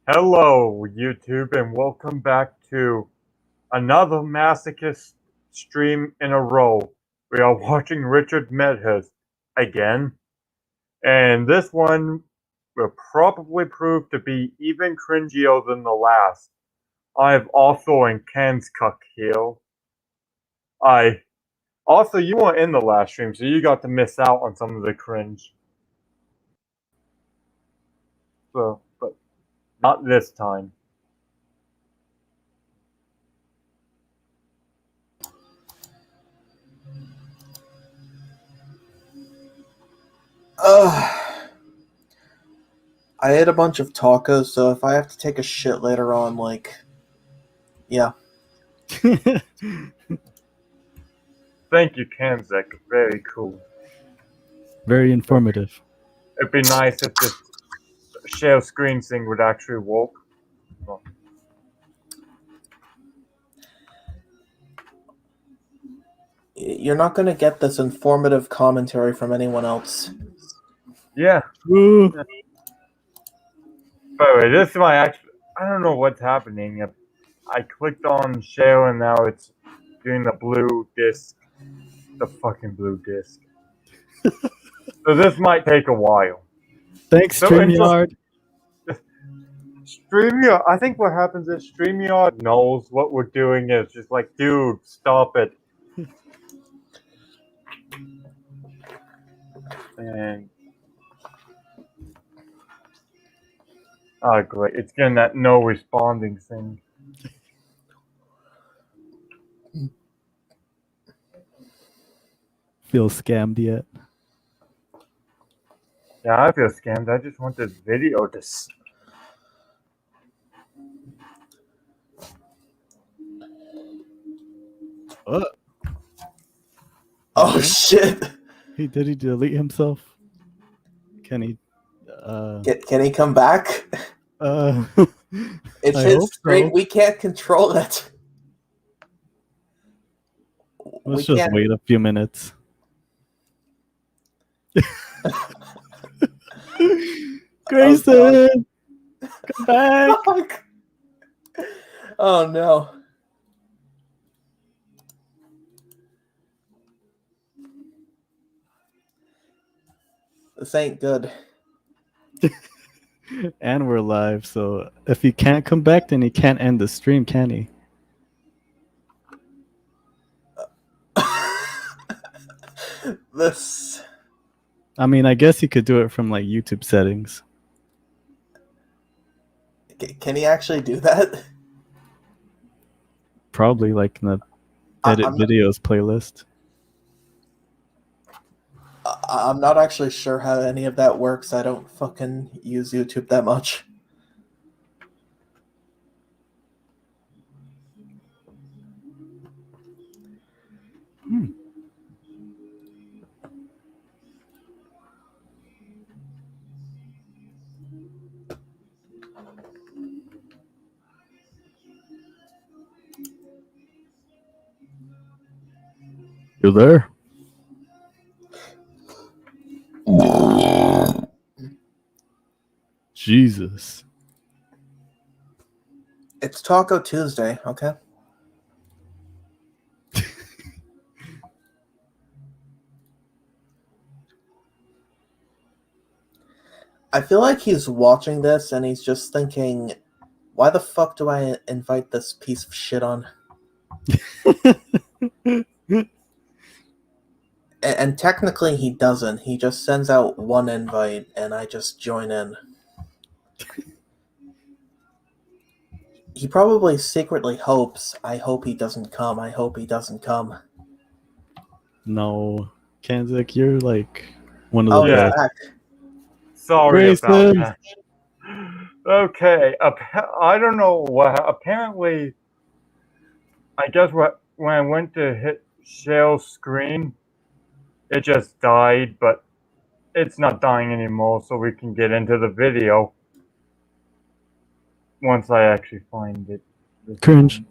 Hello, YouTube, and welcome back to another masochist stream in a row. We are watching Richard Medhurst again, and this one will probably prove to be even cringier than the last. I have also in Ken's cuck here. You weren't in the last stream, so you got to miss out on some of the cringe. But not this time. I ate a bunch of tacos, so if I have to take a shit later on, yeah. Thank you, Kanzek. Very cool. Very informative. It'd be nice if this share screen thing would actually work. You're not going to get this informative commentary from anyone else. Yeah. Ooh. By the way, this is my actual. I don't know what's happening. I clicked on share and now it's doing the blue disc. The fucking blue disc. So this might take a while. Thanks, StreamYard. StreamYard, I think what happens is StreamYard knows what we're doing is just like, dude, stop it. And oh great, it's getting that no responding thing. Feel scammed yet? Yeah, I feel scammed. I just want this video to. Oh shit! Did he delete himself? Can he? Can he come back? It's his screen. So. We can't control it. Let's just wait a few minutes. Grayson, come back! Oh no. This ain't good. And we're live, so if he can't come back, then he can't end the stream, can he? This. I mean, I guess he could do it from like YouTube settings. Can he actually do that? Probably like in the edit videos playlist. I'm not actually sure how any of that works. I don't fucking use YouTube that much. You there? Jesus. It's Taco Tuesday, okay? I feel like he's watching this and he's just thinking, why the fuck do I invite this piece of shit on? And technically he doesn't. He just sends out one invite and I just join in. He probably secretly hopes, I hope he doesn't come. I hope he doesn't come. No. Kanzak, you're like one of the best. Sorry Grayson. About that. Okay, I don't know what. Apparently, I guess when I went to hit share screen, it just died, but it's not dying anymore, so we can get into the video once I actually find it. Cringe.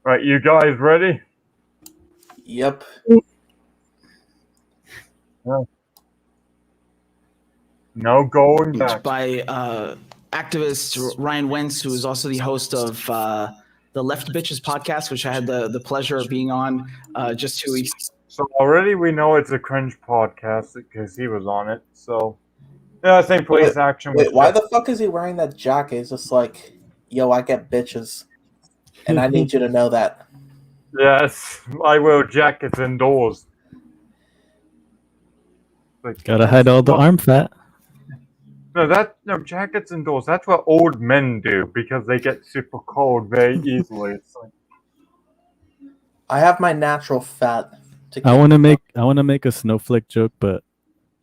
Right, you guys ready? Yep. No going back. by activist Ryan Wentz, who is also the host of the Left Bitches podcast, which I had the pleasure of being on just 2 weeks. So already we know it's a cringe podcast because he was on it. So yeah, I think police action. Wait, why the fuck is he wearing that jacket? He's just like, yo, I get bitches, and I need you to know that. Yes, I wear jackets indoors. Like, Gotta hide all the arm fat. No, jackets indoors. That's what old men do because they get super cold very easily. It's like, I have my natural fat. I want to make a snowflake joke, but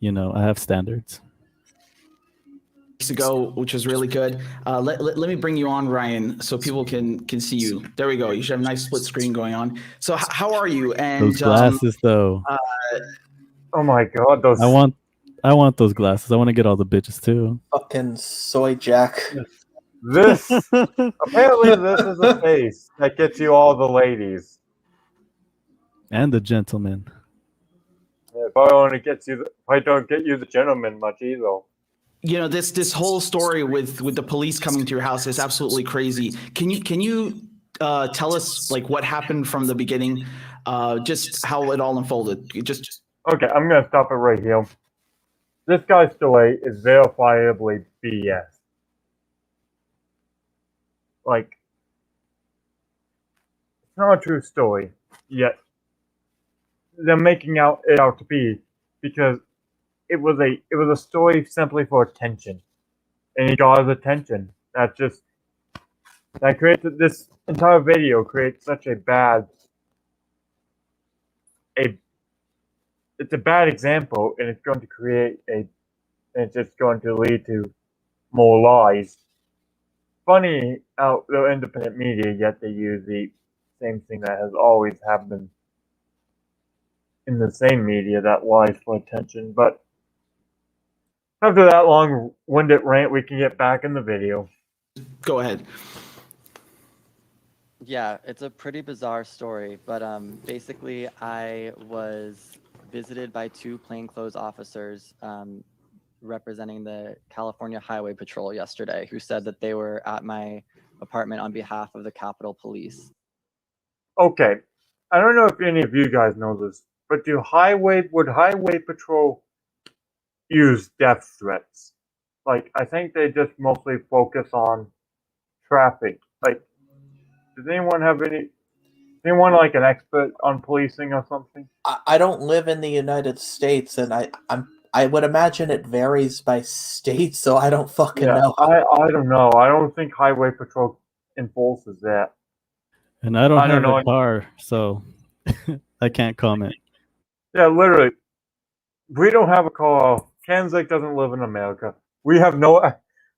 you know, I have standards. Ago, which was really good. Let me bring you on, Ryan, so people can see you. There we go. You should have a nice split screen going on. So how are you? And Those glasses, though. oh my god, those. I want those glasses. I want to get all the bitches too. Fucking soy jack. This apparently this is a face that gets you all the ladies. And the gentlemen. Yeah, but only gets you. I don't get you the gentleman much either. You know, this whole story with the police coming to your house is absolutely crazy. Can you tell us like what happened from the beginning, just how it all unfolded? Okay, I'm gonna stop it right here. This guy's story is verifiably BS. Like, it's not a true story yet. They're making it out to be because it was a story simply for attention, and he got his attention. That creates this entire video creates such a bad it's a bad example, and it's going to it's just going to lead to more lies. Funny how they're independent media, yet they use the same thing that has always happened in the same media, that lies for attention. But after that long-winded rant, we can get back in the video. Go ahead. Yeah, it's a pretty bizarre story, but basically I was visited by two plainclothes officers representing the California Highway Patrol yesterday, who said that they were at my apartment on behalf of the Capitol Police. Okay, I don't know if any of you guys know this, but would Highway Patrol use death threats? Like, I think they just mostly focus on traffic. Like, does anyone like an expert on policing or something? I don't live in the United States, and I would imagine it varies by state, so I don't fucking know. I don't know. I don't think Highway Patrol enforces that. And I don't have a car, so I can't comment. Yeah, literally. We don't have a car. Kansas doesn't live in America. We have no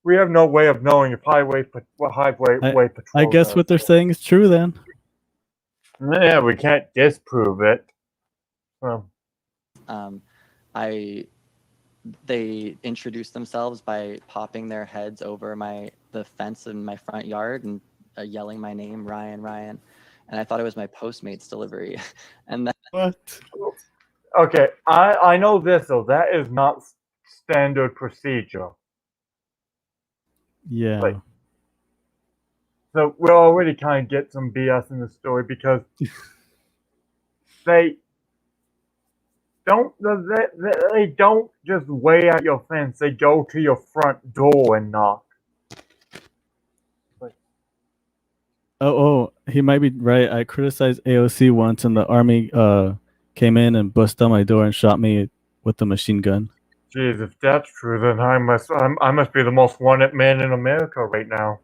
way of knowing if Highway Patrol. I guess what they're saying is true then. Yeah, we can't disprove it. They introduced themselves by popping their heads over the fence in my front yard and yelling my name, Ryan, and I thought it was my Postmates delivery. And then What? Okay, I know this though. That is not standard procedure. Yeah. So we'll already kind of get some BS in the story because they don't just wait at your fence. They go to your front door and knock. Oh, he might be right. I criticized AOC once, and the army came in and busted down my door and shot me with a machine gun. Jeez, if that's true, then I must be the most wanted man in America right now.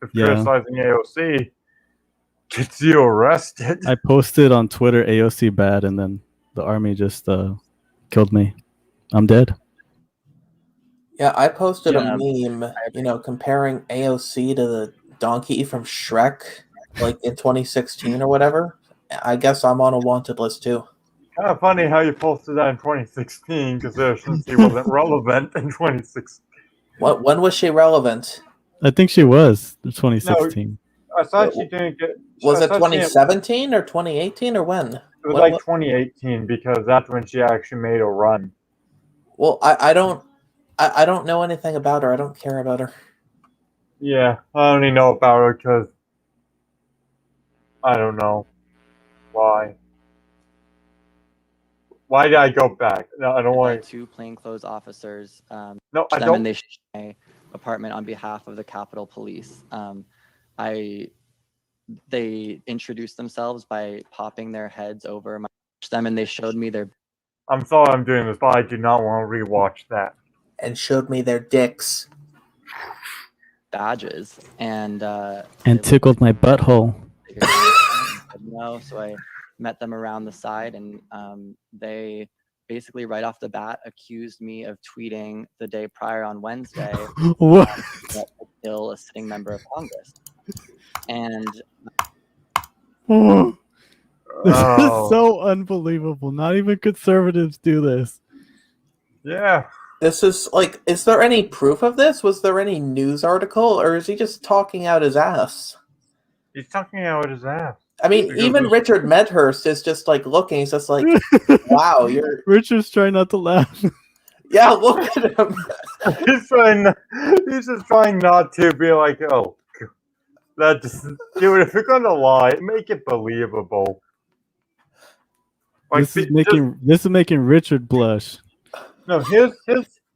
If criticizing AOC gets you arrested. I posted on Twitter AOC bad, and then the army just killed me. I'm dead. Yeah, I posted a meme, comparing AOC to the donkey from Shrek, like in 2016 or whatever. I guess I'm on a wanted list too. Kind of funny how you posted that in 2016, because since he wasn't relevant in 2016. When was she relevant? I think she was 2016. No, I thought she didn't get. Was it 2017 or 2018 or when? It was like 2018 because that's when she actually made a run. Well, I don't I don't know anything about her. I don't care about her. Yeah, I only know about her because I don't know why. Why did I go back? No, I don't want to. Two plainclothes officers. No, I Them don't. and they shut my apartment on behalf of the Capitol Police. They introduced themselves by popping their heads over them, and they showed me their. I'm sorry I'm doing this, but I do not want to rewatch that. And showed me their dicks. Badges and tickled my butthole. No, so I met them around the side, and they basically right off the bat accused me of tweeting the day prior on Wednesday What? to kill a sitting member of Congress. And This is so unbelievable. Not even conservatives do this. Yeah. This is like, is there any proof of this? Was there any news article, or is he just talking out his ass? He's talking out his ass. I mean, even Richard Medhurst is just like looking. He's just like, "Wow, you're." Richard's trying not to laugh. Yeah, look at him. He's just trying not to be like, oh, that just, dude. If you're gonna lie, make it believable. Like, This is making Richard blush. No, here's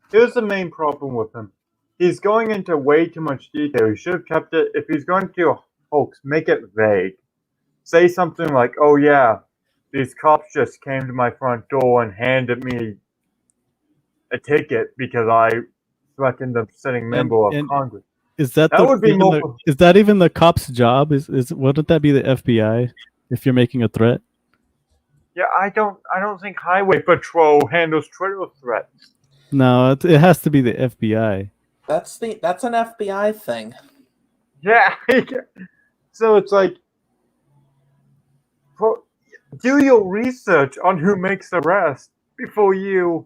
the main problem with him. He's going into way too much detail. He should have kept it. If he's going to do a hoax, make it vague. Say something like, "Oh yeah, these cops just came to my front door and handed me a ticket because I threatened a sitting member of Congress." Is that would be more? Is that even the cop's job? Wouldn't that be the FBI if you're making a threat? Yeah, I don't think Highway Patrol handles Twitter threats. No, it has to be the FBI. That's an FBI thing. Yeah, so it's like, do your research on who makes arrests before you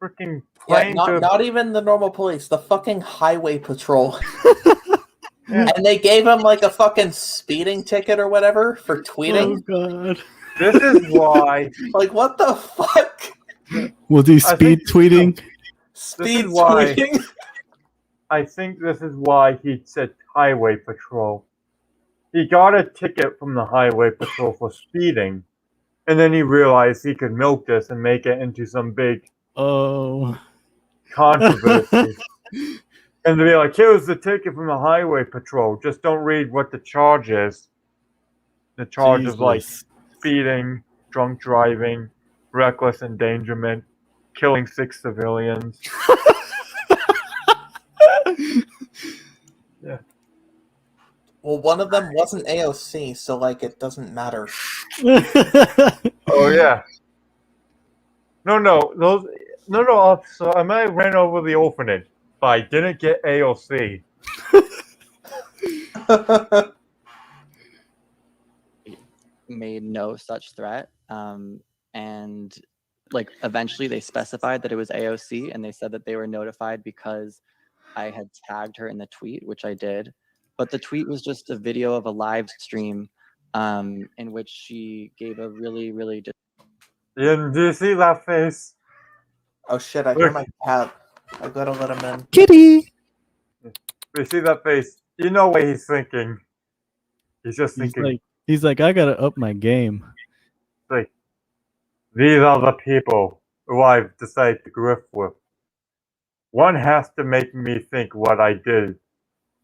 freaking claim not even the normal police, the fucking highway patrol. Yeah. And they gave him like a fucking speeding ticket or whatever for tweeting. Oh god. This is why. Like, what the fuck? Was he speed tweeting? Speed tweeting? I think this is why he said highway patrol. He got a ticket from the highway patrol for speeding, and then he realized he could milk this and make it into some big controversy. And to be like, here's the ticket from the highway patrol. Just don't read what the charge is. The charge is like speeding, drunk driving, reckless endangerment, killing 6 civilians. Yeah. Well, one of them wasn't AOC, so like it doesn't matter. Oh yeah. No, officer. I might have ran over the orphanage, but I didn't get AOC. Made no such threat. And like eventually they specified that it was AOC, and they said that they were notified because I had tagged her in the tweet, which I did. But the tweet was just a video of a live stream in which she gave a really, really... Do you see that face? Oh shit, I hear my cat. I gotta let him in. Kitty! You see that face? You know what he's thinking. He's just thinking... He's like, I gotta up my game. Like, these are the people who I've decided to grift with. One has to make me think what I did.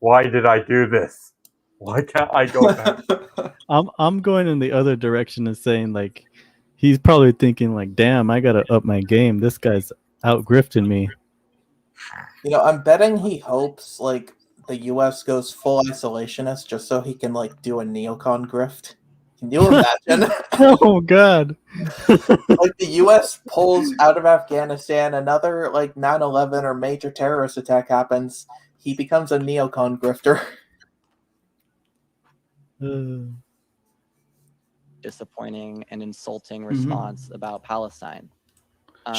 Why did I do this? Why can't I go back? I'm going in the other direction and saying like, he's probably thinking like, damn, I gotta up my game. This guy's out grifting me. You know, I'm betting he hopes like the U.S. goes full isolationist just so he can like do a neocon grift. Can you imagine? Oh god. Like the U.S. pulls out of Afghanistan, another like 9/11 or major terrorist attack happens. He becomes a neocon grifter. Disappointing and insulting response about Palestine. I'm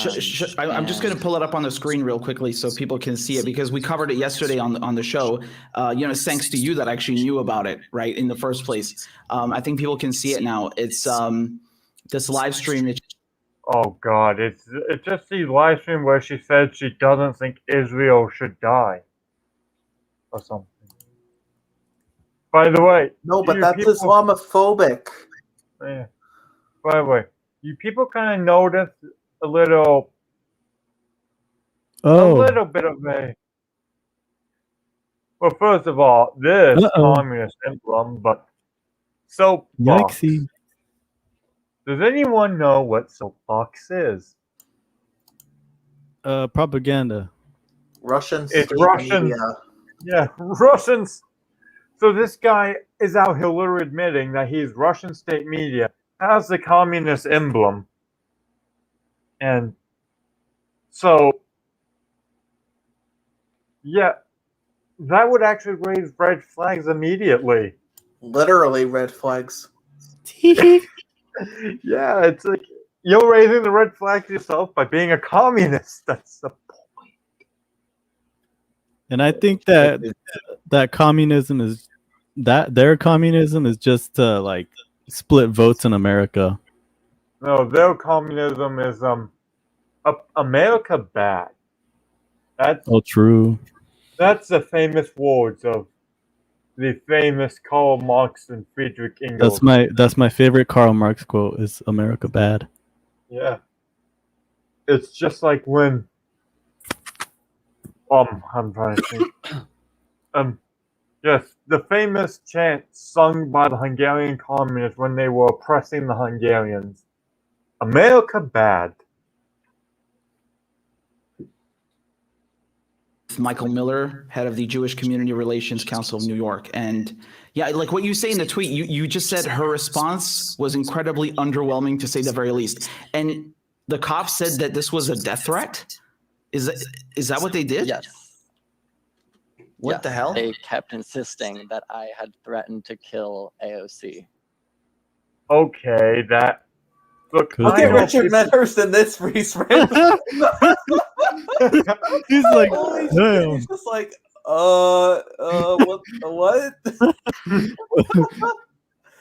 just going to pull it up on the screen real quickly so people can see it, because we covered it yesterday on the show. Thanks to you that actually knew about it, right, in the first place. I think people can see it now. It's this live stream. Oh God, it's just the live stream where she said she doesn't think Israel should die, or something. By the way, No, but you that's people, Islamophobic. yeah, by the way, you people kind of notice a little Oh, bit of a. Well, first of all, this uh-oh. communist emblem, but soapbox. Yikesy. Does anyone know what soapbox is? Propaganda. Russian It's state Russian. media. Yeah, Russians. So this guy is out here admitting that he's Russian state media, has the communist emblem, and so yeah, that would actually raise red flags immediately. Literally red flags. Yeah, it's like you're raising the red flags yourself by being a communist. That's the point. And I think that communism is their communism is just to like split votes in America. No, their communism is America bad. That's True. That's the famous words of the famous Karl Marx and Friedrich Engels. That's my favorite Karl Marx quote is America bad. Yeah. It's just like when I'm trying to think. Yes, the famous chant sung by the Hungarian communists when they were oppressing the Hungarians. America bad. Michael Miller, head of the Jewish Community Relations Council of New York. And yeah, like what you say in the tweet, you just said her response was incredibly underwhelming, to say the very least. And the cops said that this was a death threat? Is that what they did? Yes. What the hell? They kept insisting that I had threatened to kill AOC. Okay, that... Look, Look at Richard Medhurst in this freeze frame. He's like, holy shit. damn. He's just like, what?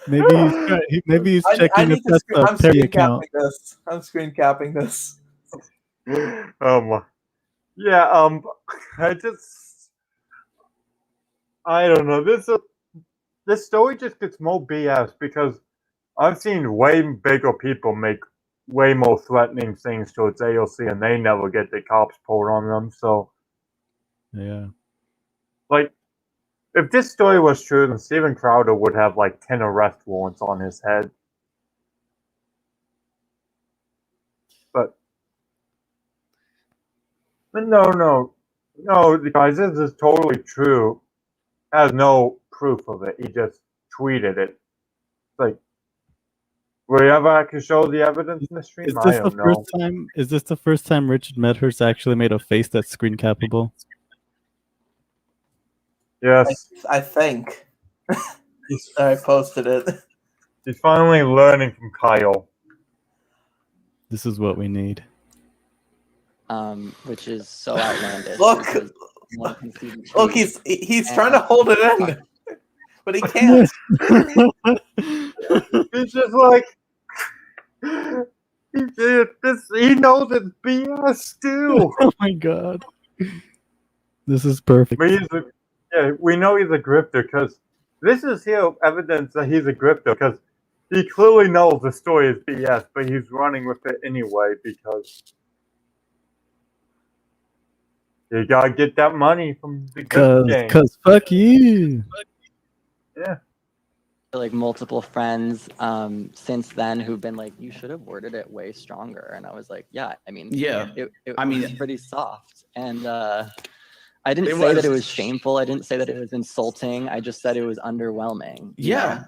maybe he's checking if that's a Terry account. I'm screen capping this. Yeah, I don't know. This story just gets more BS because I've seen way bigger people make way more threatening things towards AOC, and they never get the cops pulled on them. So, yeah, like, if this story was true, then Steven Crowder would have like 10 arrest warrants on his head. But no, guys, this is totally true. Has no proof of it. He just tweeted it. Like, will you ever actually show the evidence in the stream? Is this the first time Richard Medhurst actually made a face that's screen cappable? Yes. I think. I posted it. He's finally learning from Kyle. This is what we need. Which is so outlandish. Look, he's trying to hold it in, but he can't. He's just like he knows it's BS too. Oh my god, this is perfect. But we know he's a grifter because this is evidence that he's a grifter because he clearly knows the story is BS, but he's running with it anyway because you gotta get that money from the good game. Cause fuck you. Yeah. Like multiple friends since then who've been like, you should have worded it way stronger. And I was like, yeah, I mean, it was pretty soft. And I didn't say that it was shameful. I didn't say that it was insulting. I just said it was underwhelming. Yeah.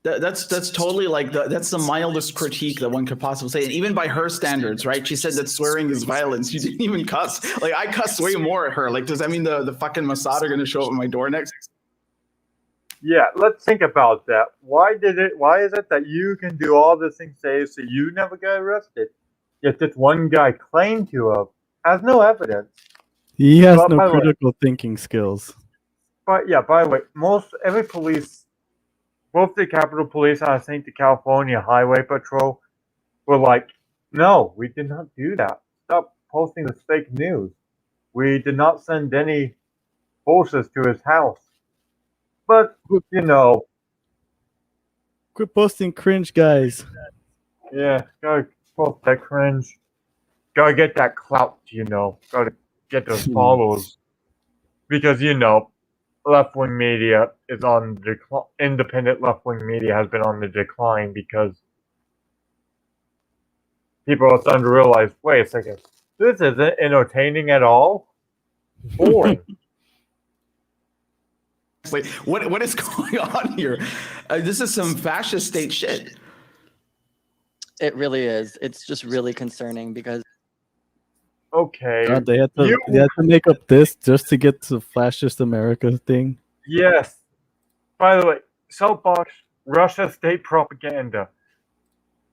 That's totally like that's the mildest critique that one could possibly say, and even by her standards, right? She said that swearing is violence. You didn't even cuss. Like I cuss way more at her. Like, does that mean the fucking Mossad are gonna show up at my door next? Yeah, let's think about that. Why is it that you can do all this things say so you never get arrested? Yet this one guy claimed to have has no evidence. He has no critical thinking skills. But yeah, by the way, every police, both the Capitol Police and I think the California Highway Patrol, were like No, we did not do that. Stop posting this fake news. We did not send any forces to his house. But, you know, Quit posting cringe, guys. yeah, gotta post that cringe. Gotta get that clout, you know. Gotta get those followers. Because, you know, left-wing media is on the decline. Independent left-wing media has been on the decline because people are starting to realize, wait a second, this isn't entertaining at all. Boring. Like, what is going on here? This is some fascist state shit. It really is. It's just really concerning because Okay. God, they had to make up this just to get to fascist America thing. Yes. By the way, soapbox, Russia state propaganda.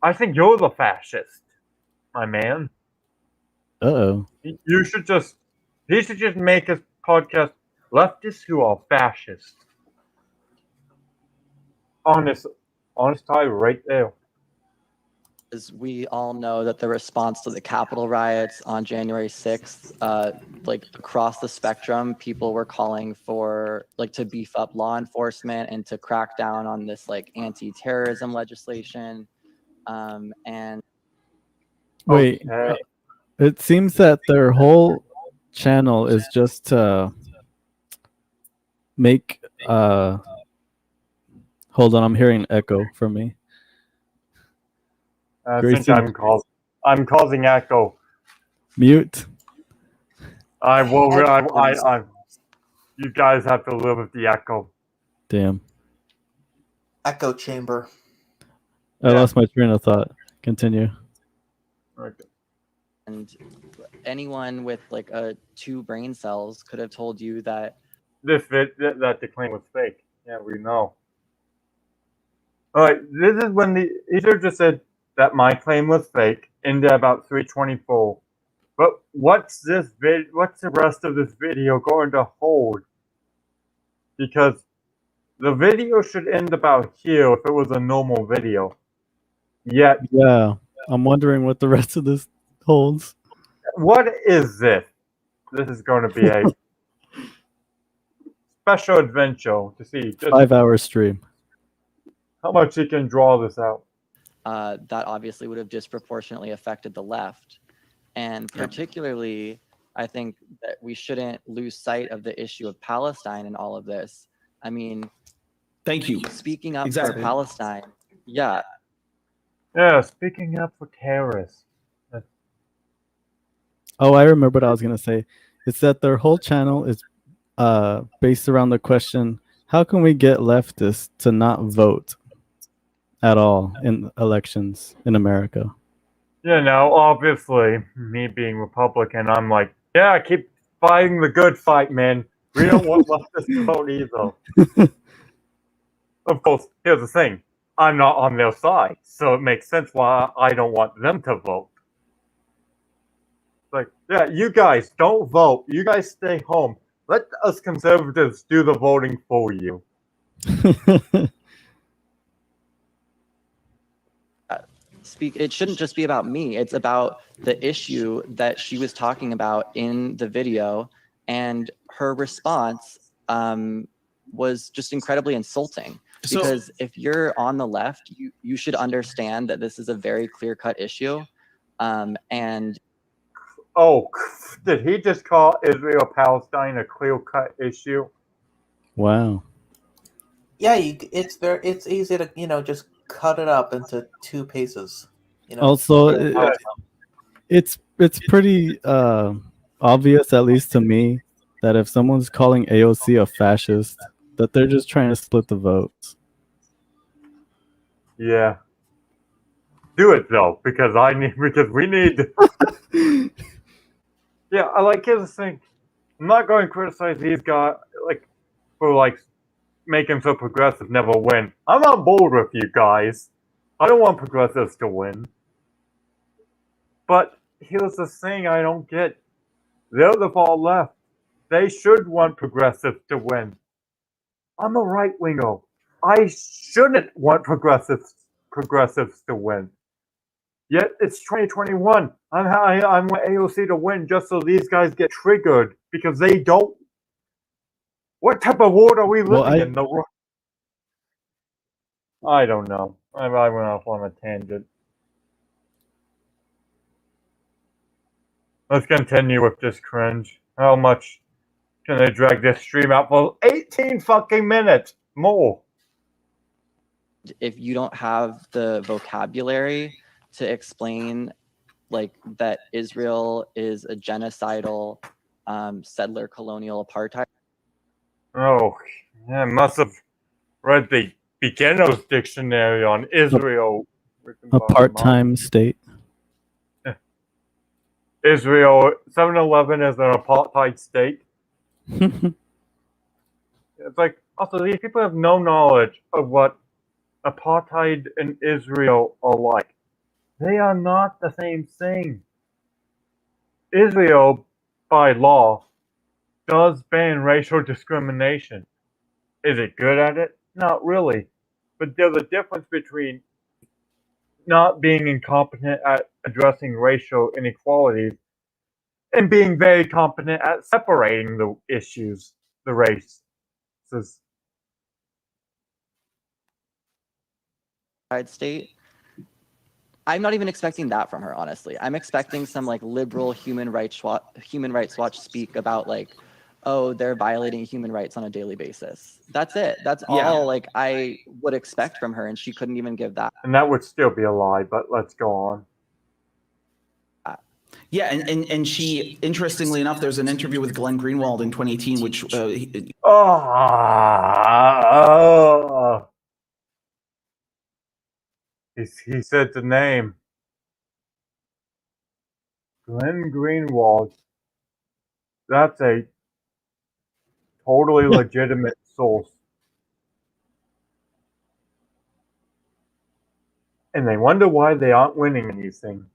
I think you're the fascist, my man. Uh-oh. He should just make his podcast leftists who are fascist. Honest title right there. as we all know that the response to the Capitol riots on January 6th, like across the spectrum, people were calling for like to beef up law enforcement and to crack down on this like anti-terrorism legislation. And Wait, Okay. it seems that their whole channel is just to make hold on, I'm hearing an echo from me. Since I'm causing echo. Mute. I will. You guys have to live with the echo. Damn. Echo chamber. I Yeah. lost my train of thought. Continue. Okay. and anyone with like two brain cells could have told you that That the claim was fake. Yeah, we know. All right, this is when the Ether just said that my claim was fake into about 324. But what's the rest of this video going to hold? Because the video should end about here if it was a normal video. Yet, Yeah. I'm wondering what the rest of this holds. what is this? This is going to be a special adventure to see just 5-hour stream. how much he can draw this out. that obviously would have disproportionately affected the left. And particularly, I think that we shouldn't lose sight of the issue of Palestine in all of this. I mean, Thank you. speaking up Exactly. for Palestine, yeah, Yeah, speaking up for terrorists. Oh, I remember what I was gonna say. It's that their whole channel is based around the question, how can we get leftists to not vote at all in elections in America? You know, obviously, me being Republican, I'm like, yeah, keep fighting the good fight, man. We don't want leftists to vote either. Of course, here's the thing. I'm not on their side, so it makes sense why I don't want them to vote. Like, yeah, you guys don't vote. You guys stay home. Let us conservatives do the voting for you. it shouldn't just be about me. It's about the issue that she was talking about in the video, and her response was just incredibly insulting. Because if you're on the left, you should understand that this is a very clear-cut issue. And oh, did he just call Israel-Palestine a clear-cut issue? Wow. Yeah, it's easy to just cut it up into two pieces. Also, it's pretty obvious, at least to me, that if someone's calling AOC a fascist, that they're just trying to split the votes. Yeah. Do it though, because we need. Yeah, I like his thing. I'm not going to criticize these guys for making so progressive never win. I'm on board with you guys. I don't want progressives to win. But here's the thing I don't get. They're the far left. They should want progressives to win. I'm a right winger. I shouldn't want progressives to win. Yet it's 2021. I want AOC to win just so these guys get triggered because they don't. What type of world are we living in? I don't know. I went off on a tangent. Let's continue with this cringe. How much can they drag this stream out for? 18 fucking minutes more. If you don't have the vocabulary to explain like that Israel is a genocidal settler colonial apartheid. Oh, yeah, must have read the beginner's dictionary on Israel. A part-time state. Israel, 7-Eleven is an apartheid state. It's like, also, these people have no knowledge of what apartheid and Israel are like. They are not the same thing. Israel, by law, does ban racial discrimination. Is it good at it? Not really. But there's a difference between not being incompetent at addressing racial inequalities and being very competent at separating the issues, the races. State. I'm not even expecting that from her, honestly. I'm expecting some like liberal Human Rights Watch speak about like, oh, they're violating human rights on a daily basis. That's it. That's all like I would expect from her, and she couldn't even give that. And that would still be a lie, but let's go on. Yeah, and she, interestingly enough, there's an interview with Glenn Greenwald in 2018, which he said the name. Glenn Greenwald. That's a totally legitimate source. And they wonder why they aren't winning anything.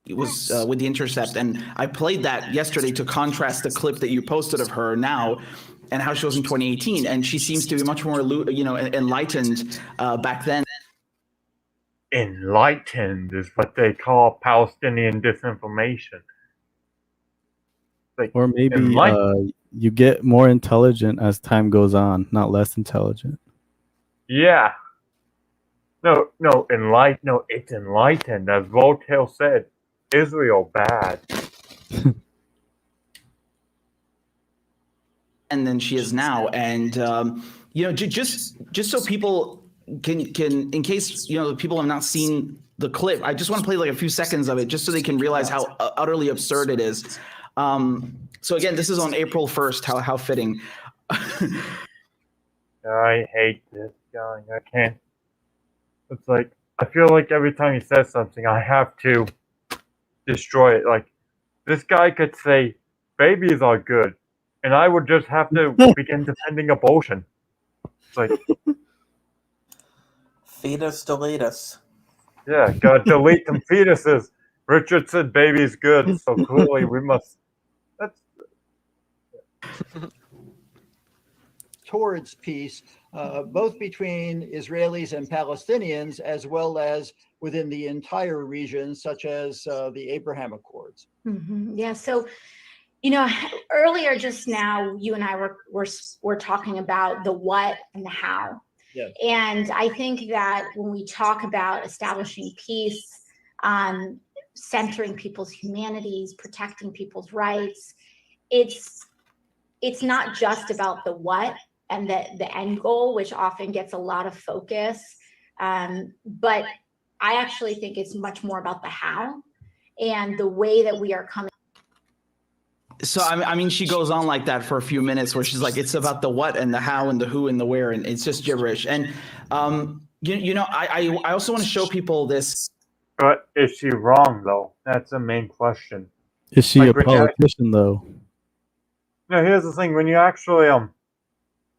It was with The Intercept, and I played that yesterday to contrast the clip that you posted of her now and how she was in 2018, and she seems to be much more, enlightened back then. Enlightened is what they call Palestinian disinformation. Like, or maybe you get more intelligent as time goes on, not less intelligent. Yeah. No, it's enlightened. As Voltaire said, Israel bad. And then she is now. And, just so people can, in case, people have not seen the clip, I just want to play like a few seconds of it just so they can realize how utterly absurd it is. So again, this is on April 1st, how fitting. I hate this guy. I can't. It's like, I feel like every time he says something, I have to destroy it. Like, this guy could say, babies are good, and I would just have to begin defending abortion. It's like... Fetus deletus. Yeah, gotta delete them fetuses. Richard said baby's good, so clearly we must... That's... Towards peace, both between Israelis and Palestinians, as well as within the entire region, such as the Abraham Accords. Mm-hmm. Yeah. So, earlier just now, you and I were talking about the what and the how. Yes. And I think that when we talk about establishing peace, centering people's humanities, protecting people's rights, it's not just about the what and the end goal, which often gets a lot of focus. But I actually think it's much more about the how and the way that we are coming. So, I mean, she goes on like that for a few minutes where she's like, it's about the what and the how and the who and the where, and it's just gibberish. And, I also want to show people this. But is she wrong, though? That's the main question. Is she a politician, though? No, here's the thing. When you actually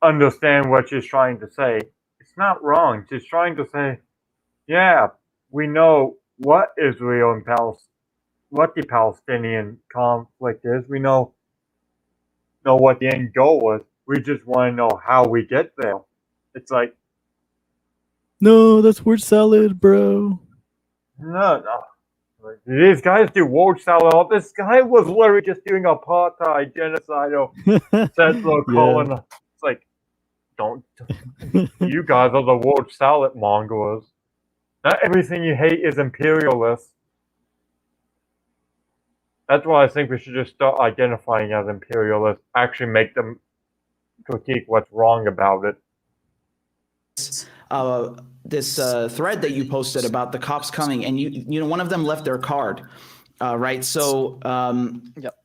understand what she's trying to say, it's not wrong. She's trying to say, yeah, we know what Israel and what the Palestinian conflict is. We know what the end goal is. We just want to know how we get there. It's like... No, that's word salad, bro. No. These guys do word salad. This guy was literally just doing apartheid, genocidal, settler colon. It's like, don't. You guys are the word salad mongers. Not everything you hate is imperialist. That's why I think we should just start identifying as imperialists. Actually, make them critique what's wrong about it. This thread that you posted about the cops coming, and you know, one of them left their card, right? So Yep.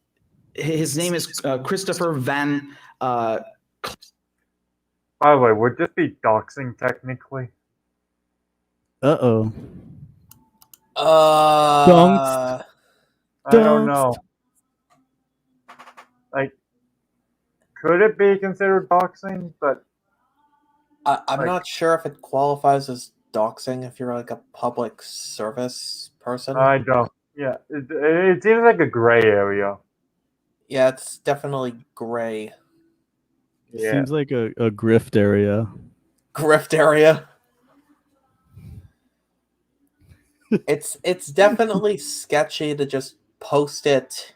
his name is Christopher Van. By the way, would this be doxing technically? Uh-oh. Uh, I don't know. Like, could it be considered doxing? But I'm not sure if it qualifies as doxing if you're like a public service person. I don't. Yeah, it seems like a gray area. Yeah, it's definitely gray. Yeah. Seems like a grift area. Grift area. It's definitely sketchy to just post it.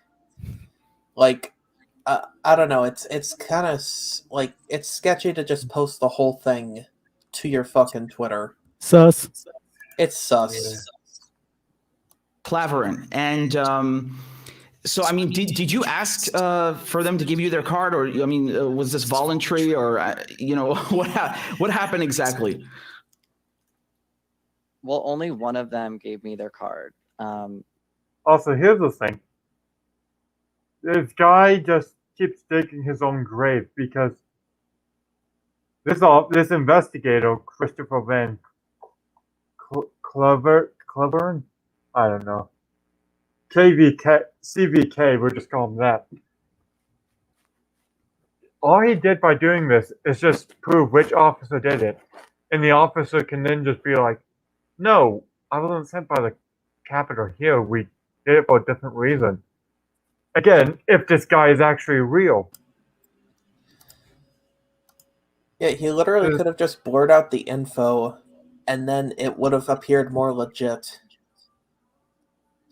Like, I don't know. It's kind of like it's sketchy to just post the whole thing to your fucking Twitter. Sus. It's sus. Yeah. Clavering. And so, I mean, did you ask for them to give you their card, or I mean, was this voluntary, or you know, what happened exactly? Well, only one of them gave me their card. Also, here's the thing. This guy just keeps digging his own grave because this investigator, Christopher Van Clevern? I don't know. CVK, we'll just call him that. All he did by doing this is just prove which officer did it. And the officer can then just be like, no, I wasn't sent by the Capitol here. We did it for a different reason. Again, if this guy is actually real. Yeah, he literally could have just blurred out the info, and then it would have appeared more legit.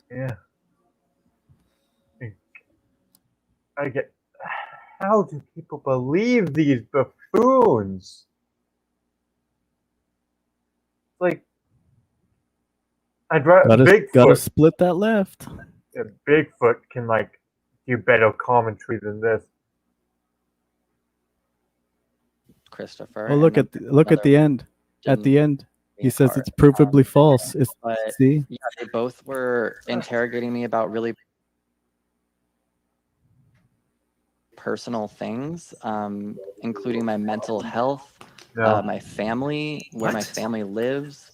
Yeah. I get. How do people believe these buffoons? Like, I'd rather gotta split that left. Yeah, Bigfoot can like do better commentary than this. Christopher. Well, look at the end. At the end, he says it's provably false. See? Yeah, they both were interrogating me about really personal things, including my mental health, my family, where my family lives.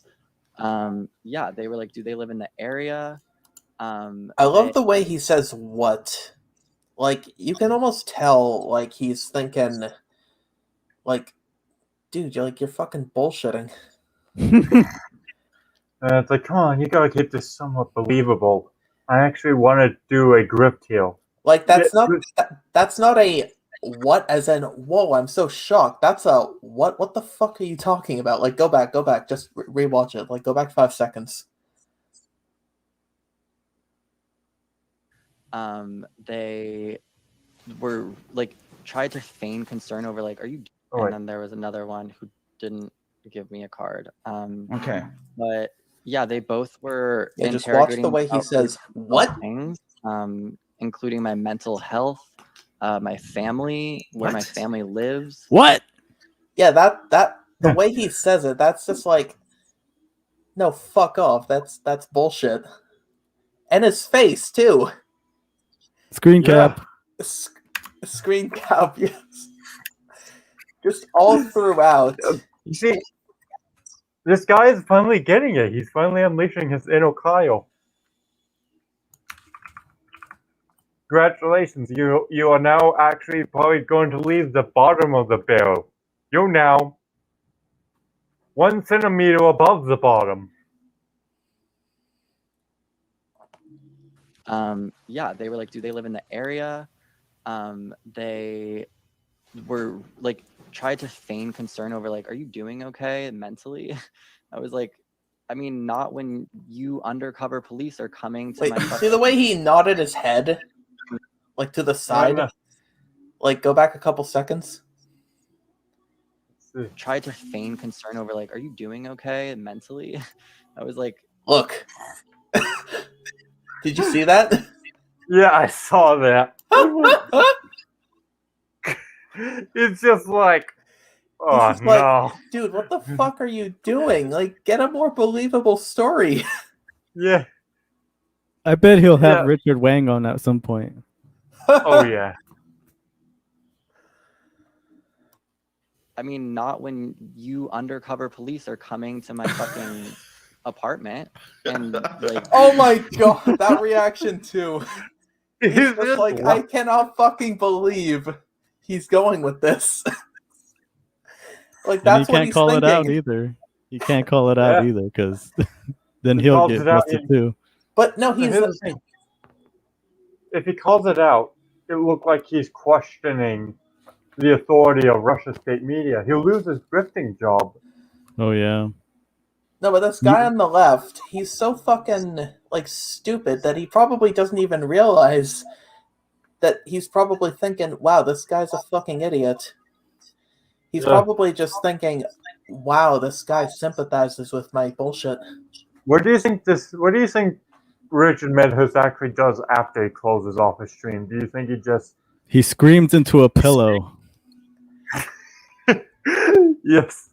Yeah, they were like, do they live in the area? I love the way he says what. Like, you can almost tell, like, he's thinking, like, dude, you're fucking bullshitting. It's like, come on, you gotta keep this somewhat believable. I actually want to do a grift here. Like, that's not a what as in, whoa, I'm so shocked. That's a what the fuck are you talking about? Like, go back, just rewatch it. Like, go back 5 seconds. They were like tried to feign concern over like, are you? And then there was another one who didn't give me a card. Okay. But yeah, they both were just watch the way he says what things, including my mental health, my family, where my family lives. What? Yeah, that the way he says it, that's just like, no, fuck off. That's bullshit. And his face too. Screen cap. Screen cap, yes. Just all throughout. You see, this guy is finally getting it. He's finally unleashing his inner Kyle. Congratulations, you are now actually probably going to leave the bottom of the barrel. You're now 1 centimeter above the bottom. Yeah, they were like, do they live in the area? They were like tried to feign concern over like, are you doing okay mentally? I was like, I mean, not when you undercover police are coming to Wait, my see the way he nodded his head, like to the side. Like, go back a couple seconds. Tried to feign concern over, like, are you doing okay mentally? I was like, look. Did you see that? Yeah, I saw that. It's just like, oh just no, like, dude, what the fuck are you doing? Like, get a more believable story. Yeah. I bet he'll have Richard Wang on at some point. Oh yeah. I mean, not when you undercover police are coming to my fucking apartment and like. Oh my god, that reaction too. He's just like, I cannot fucking believe he's going with this. Like, that's what he's thinking. You can't call it out either. You can't call it out either, because then he'll get busted too. But no, he's. If he calls it out, it looked like he's questioning the authority of Russia's state media. He'll lose his grifting job. Oh yeah. No, but this guy on the left, he's so fucking like stupid that he probably doesn't even realize that he's probably thinking, wow, this guy's a fucking idiot. He's probably just thinking, wow, this guy sympathizes with my bullshit. What do you think Richard Medhurst actually does after he closes off his stream? Do you think he screams into a pillow? Yes.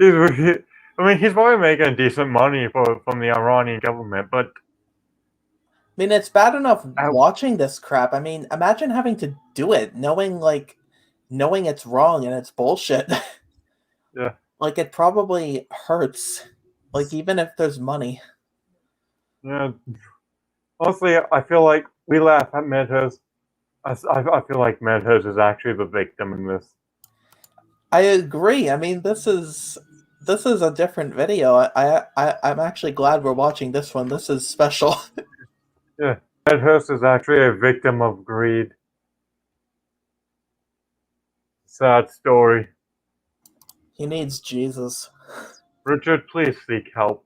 I mean, he's probably making decent money from the Iranian government, but I mean, it's bad enough watching this crap. I mean, imagine having to do it, knowing it's wrong and it's bullshit. Yeah. Like, it probably hurts. Like, even if there's money. Yeah. Honestly, I feel like we laugh at Medhurst. I feel like Medhurst is actually the victim in this. I agree. I mean, this is a different video. I'm actually glad we're watching this one. This is special. Yeah, Medhurst is actually a victim of greed. Sad story. He needs Jesus. Richard, please seek help.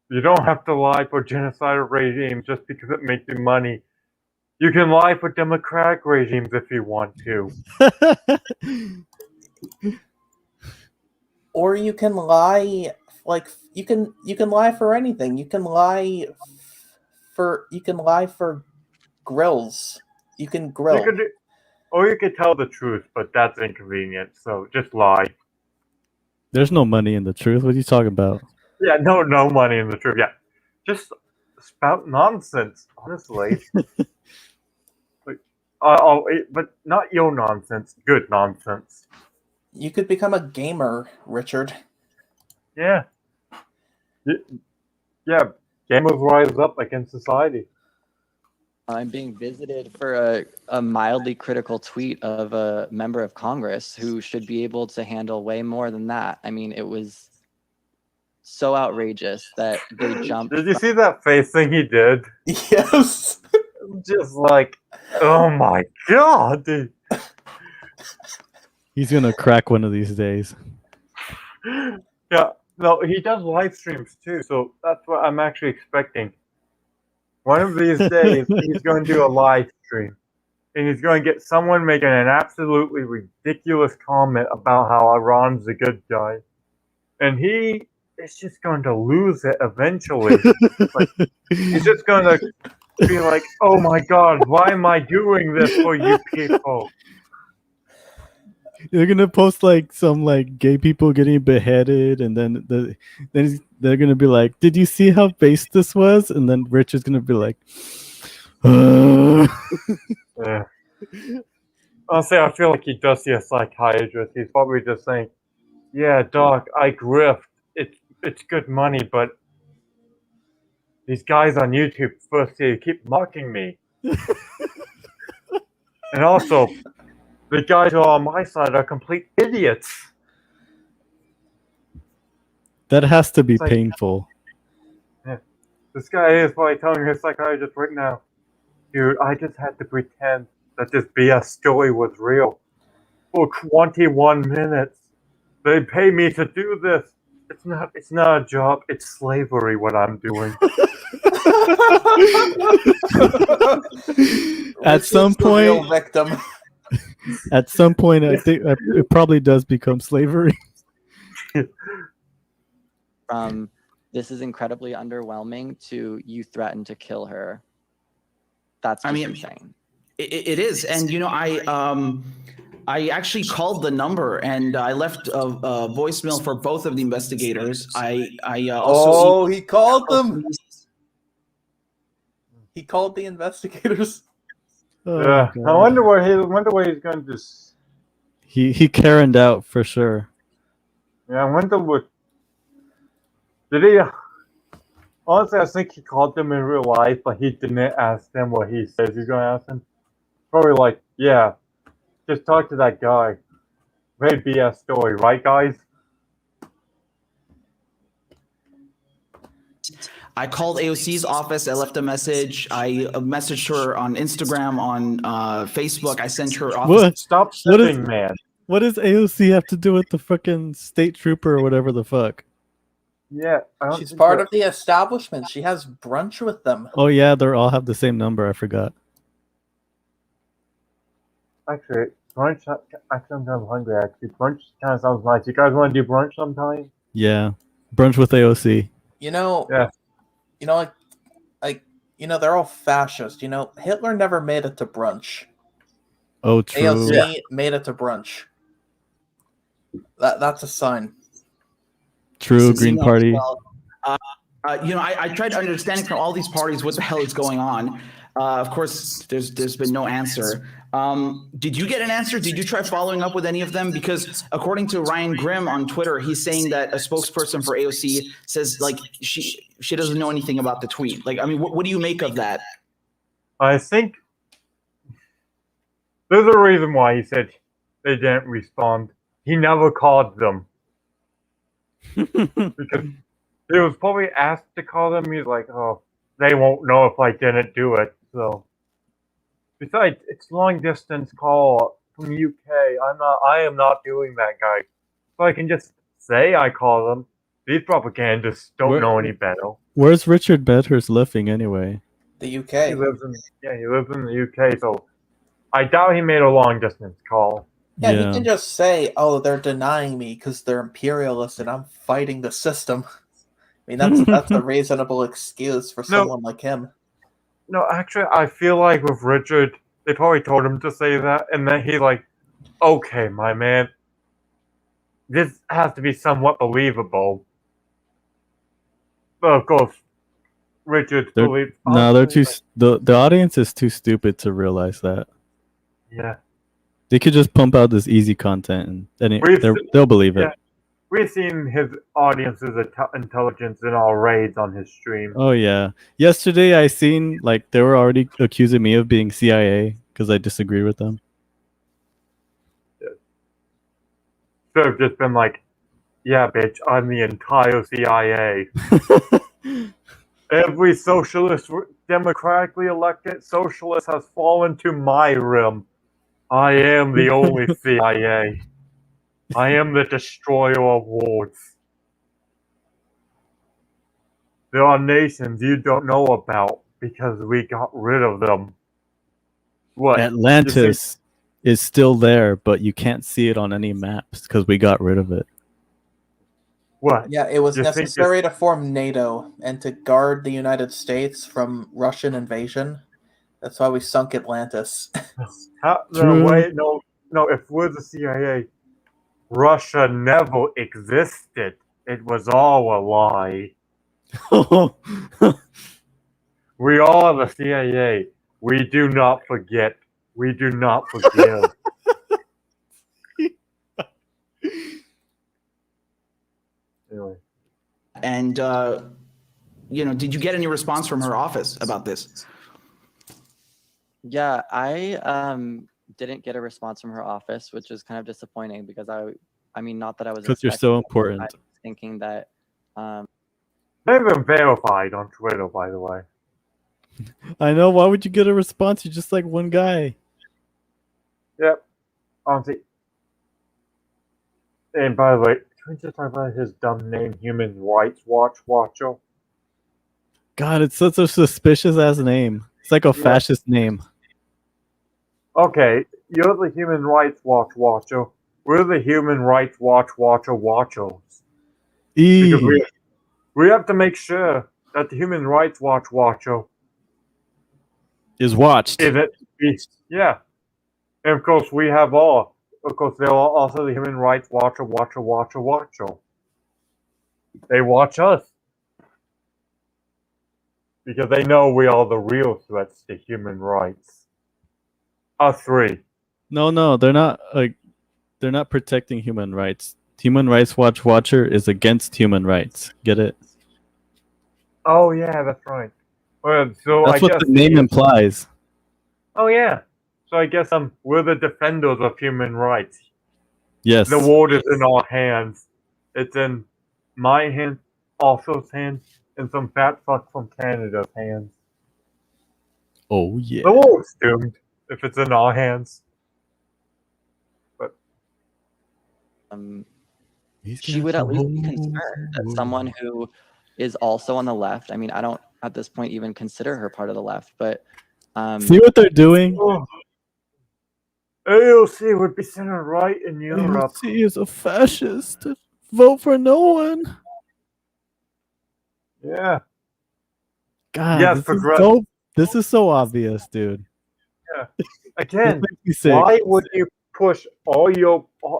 You don't have to lie for genocidal regimes just because it makes you money. You can lie for democratic regimes if you want to. Or you can lie, like, you can lie for anything. You can lie for grills. You can grill. Or you could tell the truth, but that's inconvenient, so just lie. There's no money in the truth. What are you talking about? Yeah, no money in the truth. Yeah, just spout nonsense, honestly. But not your nonsense, good nonsense. You could become a gamer, Richard. Yeah. Yeah, gamers rise up against society. I'm being visited for a mildly critical tweet of a member of Congress who should be able to handle way more than that. I mean, it was so outrageous that they jumped. Did you see that face thing he did? Yes. Just like, oh my god, dude. He's gonna crack one of these days. Yeah, no, he does live streams too, so that's what I'm actually expecting. One of these days, he's going to do a live stream, and he's going to get someone making an absolutely ridiculous comment about how Iran's a good guy, and he is just going to lose it eventually. Like, he's just going to be like, "Oh my god, why am I doing this for you people?" They're gonna post like some like gay people getting beheaded, and then they're gonna be like, "Did you see how base this was?" And then Rich is gonna be like, Yeah. Honestly, I feel like he does see a psychiatrist. He's probably just saying, "Yeah, doc, I grift. It's good money, but these guys on YouTube first they keep mocking me, and also." The guys who are on my side are complete idiots. That has to be painful. Yeah. This guy is probably telling his psychiatrist right now, dude, I just had to pretend that this BS story was real for 21 minutes. They pay me to do this. It's not a job. It's slavery. What I'm doing. At some the real point, victim. at some point, I think it probably does become slavery. This is incredibly underwhelming to you threaten to kill her. That's just insane. It is, and I actually called the number and I left a voicemail for both of the investigators. I also he called them. He called the investigators. Oh, Yeah, God. I wonder what he's going to do. He Karen'd out for sure. Yeah, I wonder what. Did he? Honestly, I think he called them in real life, but he didn't ask them what he says he's going to ask them. Probably like, yeah, just talk to that guy. Very BS story, right, guys? I called AOC's office. I left a message. I messaged her on Instagram, on Facebook. I sent her office. What? Stop What is- sitting, man. What does AOC have to do with the fucking state trooper or whatever the fuck? Yeah, I don't She's think part that- of the establishment. She has brunch with them. Oh yeah, they all have the same number. I forgot. Actually, brunch. Actually, I'm kind of hungry. Actually, brunch kind of sounds nice. You guys want to do brunch sometime? Yeah, brunch with AOC. You know, Yeah. They're all fascist. Hitler never made it to brunch. Oh, true. AOC made it to brunch. That's a sign. True. Green Party. Well, I tried understanding from all these parties what the hell is going on. Of course, there's been no answer. Did you get an answer? Did you try following up with any of them? Because according to Ryan Grimm on Twitter, he's saying that a spokesperson for AOC says like she doesn't know anything about the tweet. Like, I mean, what do you make of that? I think there's a reason why he said they didn't respond. He never called them. Because he was probably asked to call them. He's like, oh, they won't know if I didn't do it. So, besides, it's long distance call from UK. I am not doing that, guy. So I can just say I call them. These propagandists don't know any better. Where's Richard Medhurst living anyway? The UK. He lives in the UK. So I doubt he made a long distance call. Yeah, he can just say, "Oh, they're denying me because they're imperialists and I'm fighting the system." I mean, that's a reasonable excuse for someone like him. No, actually, I feel like with Richard, they probably told him to say that, and then he's like, "Okay, my man, this has to be somewhat believable." But of course, Richard believes. No, they're too. The audience is too stupid to realize that. Yeah. They could just pump out this easy content, and they'll believe it. Yeah. We've seen his audience's intelligence in our raids on his stream. Oh yeah. Yesterday I seen like they were already accusing me of being CIA because I disagree with them. Should have just been like, yeah, bitch, I'm the entire CIA. Every socialist, democratically elected socialist has fallen to my rim. I am the only CIA. I am the destroyer of worlds. There are nations you don't know about because we got rid of them. What? Atlantis is still there, but you can't see it on any maps because we got rid of it. What? Yeah, it was necessary to form NATO and to guard the United States from Russian invasion. That's why we sunk Atlantis. No, if we're the CIA, Russia never existed. It was all a lie. We are the CIA. We do not forget. We do not forgive. Anyway. And did you get any response from her office about this? Yeah, I didn't get a response from her office, which is kind of disappointing because I mean, not that I was because you're so important. I was thinking that they've been verified on Twitter, by the way. I know. Why would you get a response? You're just like one guy. Yep. Honestly, And by the way, can we just talk about his dumb name, Human Rights Watcher? God, it's such a suspicious ass name. It's like a fascist name. Okay, you're the Human Rights Watcher. We're the Human Rights Watchers. Because we have to make sure that the Human Rights Watcher is watched. Yeah. And of course, we have all. Of course, they're also the Human Rights Watcher. They watch us. Because they know we are the real threats to human rights. Us three. No, they're not they're not protecting human rights. Human Rights Watcher is against human rights. Get it? Oh yeah, that's right. Well, so That's I what guess the name implies. Oh yeah. So I guess we're the defenders of human rights. Yes. The world is in our hands. It's in my hands, Also's hands, and some fat fuck from Canada's hands. Oh yeah. The world's doomed if it's in our hands. But she would at least be concerned that someone who is also on the left. I mean, I don't at this point even consider her part of the left, but see what they're doing? AOC would be center right in Europe. AOC is a fascist. Vote for no one. Yeah. God, yes, this is so obvious, dude. Yeah. Again, why would you push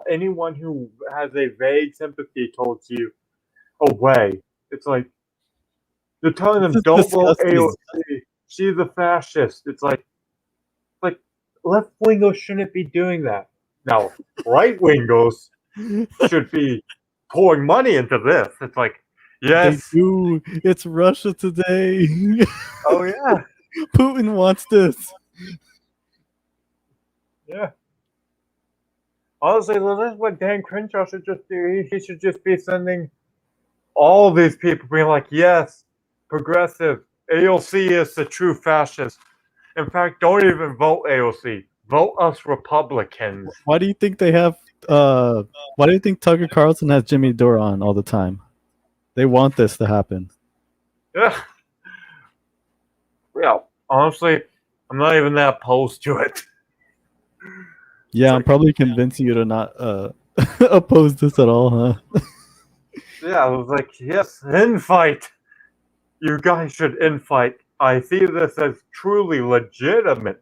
anyone who has a vague sympathy towards you away? It's like you're telling them don't vote AOC. She's a fascist. It's like left wingers shouldn't be doing that. Now, right wingers should be pouring money into this. It's like, yes, they do. It's Russia today. Oh yeah, Putin wants this. Yeah. Honestly, this is what Dan Crenshaw should just do. He should just be sending all these people being like, yes, progressive. AOC is the true fascist. In fact, don't even vote AOC. Vote us Republicans. Why do you think they have why do you think Tucker Carlson has Jimmy Dore on all the time? They want this to happen. Yeah. Yeah. Honestly, I'm not even that opposed to it. Yeah, I'm probably convincing you to not oppose this at all, huh? Yeah, I was like, yes, infight. You guys should infight. I see this as truly legitimate.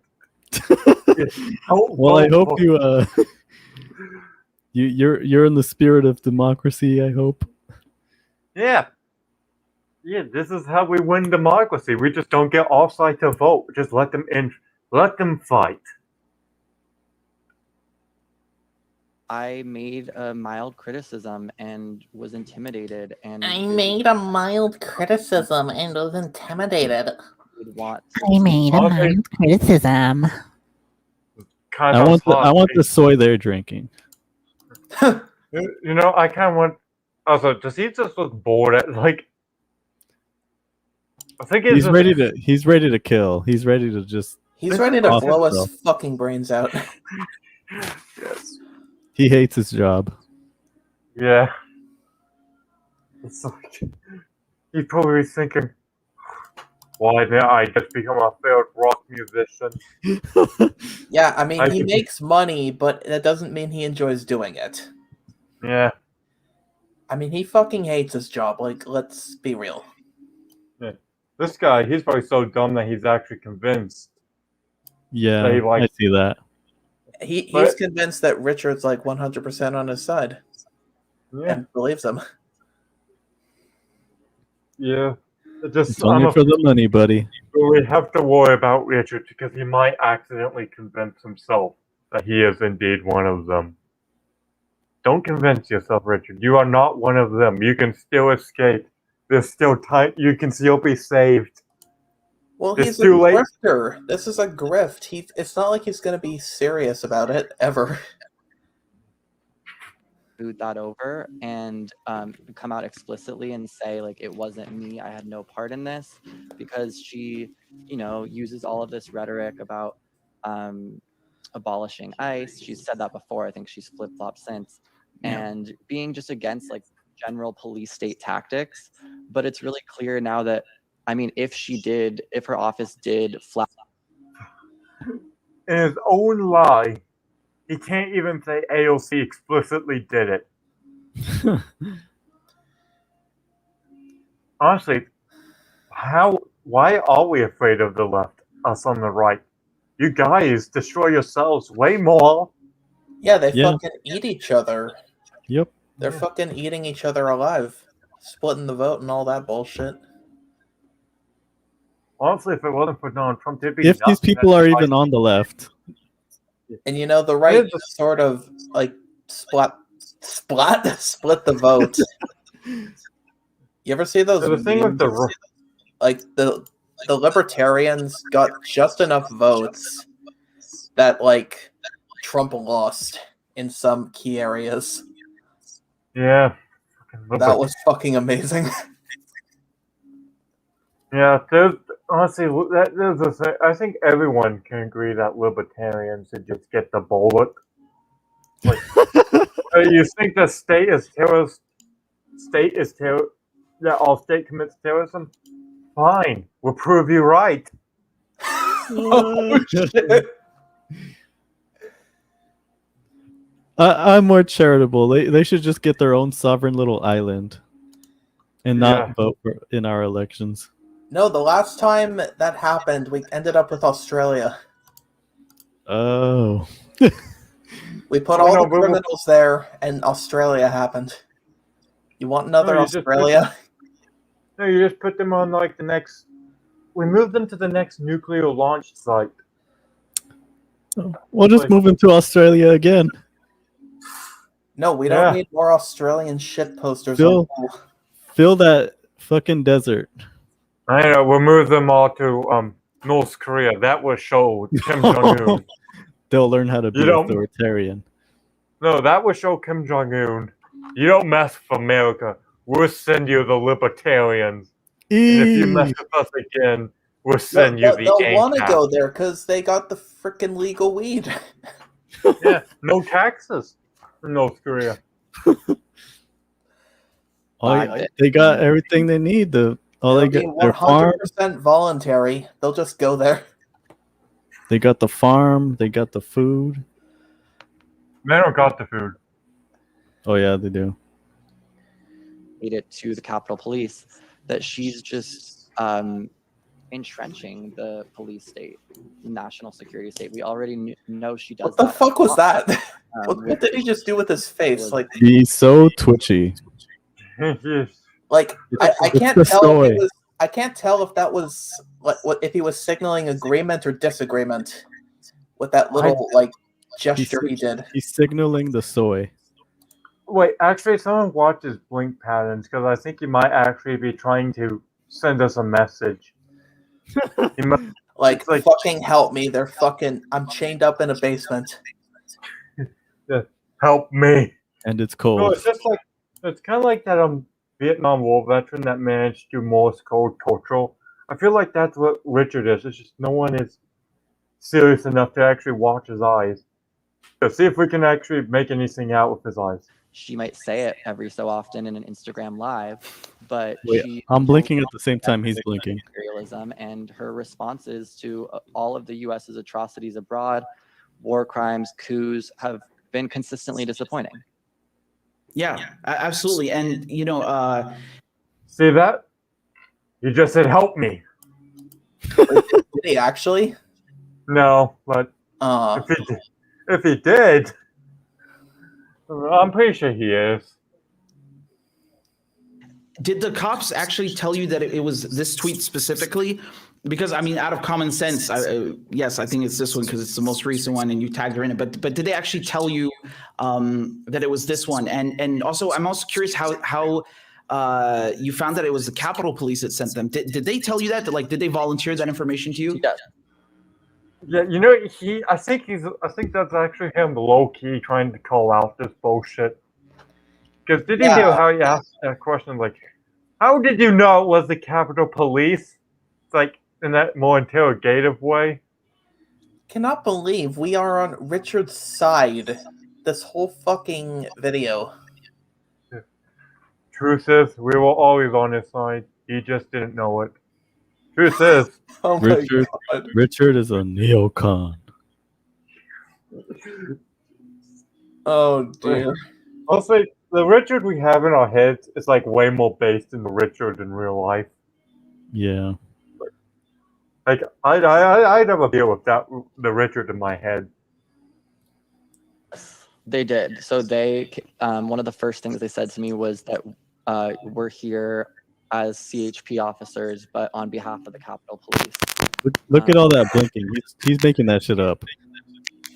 Well, I hope you you're in the spirit of democracy, I hope. Yeah. Yeah, this is how we win democracy. We just don't get offside to vote. Just let them in. Let them fight. I made a mild criticism and was intimidated. And I made a mild criticism and was intimidated. I made a mild criticism. I want the soy they're drinking. You know, I kind of want. Also, does he just look bored at like? I think he's ready to. He's ready to kill. He's ready to just. He's ready to blow his fucking brains out. Yes. He hates his job. Yeah. It's like he's probably thinking, why did I just become a failed rock musician? Yeah, I mean, he makes money, but that doesn't mean he enjoys doing it. Yeah. I mean, he fucking hates his job. Like, let's be real. Yeah. This guy, he's probably so dumb that he's actually convinced. Yeah, I see that. He's convinced that Richard's like 100% on his side. Yeah. And believes him. Yeah. It's only for the money, buddy. We have to worry about Richard because he might accidentally convince himself that he is indeed one of them. Don't convince yourself, Richard. You are not one of them. You can still escape. There's still time. You can still be saved. Well, he's a grifter. This is a grift. It's not like he's going to be serious about it, ever. Smooth that over and come out explicitly and say, like, it wasn't me. I had no part in this. Because she, you know, uses all of this rhetoric about abolishing ICE. She's said that before. I think she's flip-flopped since. and being just against like general police state tactics. But it's really clear now that, I mean, if her office did flat in his own lie, he can't even say AOC explicitly did it. Honestly, why are we afraid of the left, us on the right? You guys destroy yourselves way more. Yeah, they fucking eat each other. Yep. They're fucking eating each other alive, splitting the vote and all that bullshit. Honestly, if it wasn't for Donald Trump, there'd be If these people are even on the left. And you know, the right just sort of like split the vote. You ever see those? So the thing with the libertarians got just enough votes that like Trump lost in some key areas. Yeah. That was fucking amazing. Yeah, honestly, there's a thing. I think everyone can agree that libertarians should just get the bullet. Like, you think the state is terrorist? That all state commits terrorism? Fine, we'll prove you right. Oh, shit. I'm more charitable. They should just get their own sovereign little island and not vote in our elections. No, the last time that happened, we ended up with Australia. Oh. We put all the criminals there, and Australia happened. You want another Australia? No, you just put them on like the next. We moved them to the next nuclear launch site. We'll just move them to Australia again. No, we don't need more Australian shit posters. Fill that fucking desert. I know. We'll move them all to North Korea. That will show Kim Jong-un. They'll learn how to be authoritarian. No, that will show Kim Jong-un. You don't mess with America. We'll send you the libertarians. And if you mess with us again, we'll send you the They'll want to go there because they got the freaking legal weed. Yeah, no taxes in North Korea. They got everything they need. They got their farm. 100% voluntary. They'll just go there. They got the farm. They got the food. They don't got the food. Oh yeah, they do. Made it to the Capitol Police that she's just entrenching the police state, national security state. We already know she does. What the fuck was that? What did he just do with his face? Like, he's so twitchy. Like I can't tell. I can't tell if that was if he was signaling agreement or disagreement with that little gesture he did. He's signaling the soy. Wait, actually, someone watches blink patterns because I think he might actually be trying to send us a message. Like, fucking help me! They're fucking. I'm chained up in a basement. Help me! And it's cold. No, it's just like it's kind of like that Vietnam War veteran that managed to Morse code torture. I feel like that's what Richard is. It's just no one is serious enough to actually watch his eyes. So see if we can actually make anything out with his eyes. She might say it every so often in an Instagram live, but I'm blinking at the same time he's blinking. Imperialism and her responses to all of the U.S.'s atrocities abroad, war crimes, coups, have been consistently disappointing. Yeah, absolutely. And, see that? You just said, help me. Did he actually? No, but if he did, I'm pretty sure he is. Did the cops actually tell you that it was this tweet specifically? Because, I mean, out of common sense, yes, I think it's this one because it's the most recent one and you tagged her in it. But did they actually tell you that it was this one? And also, I'm also curious how you found that it was the Capitol Police that sent them. Did they tell you that? Did they volunteer that information to you? Yeah. Yeah, I think that's actually him low key trying to call out this bullshit. Because did you hear how he asked that question? Like, how did you know it was the Capitol Police? It's like in that more interrogative way. Cannot believe we are on Richard's side this whole fucking video. Truth is, we were always on his side. He just didn't know it. Truth is, Oh my Richard, god. Richard is a neocon. Oh dear. also, the Richard we have in our heads is like way more based in the Richard in real life. Yeah. Like I'd have a deal with that, the Richard in my head. They did. So they, one of the first things they said to me was that we're here as CHP officers, but on behalf of the Capitol Police. Look at all that blinking. He's making that shit up.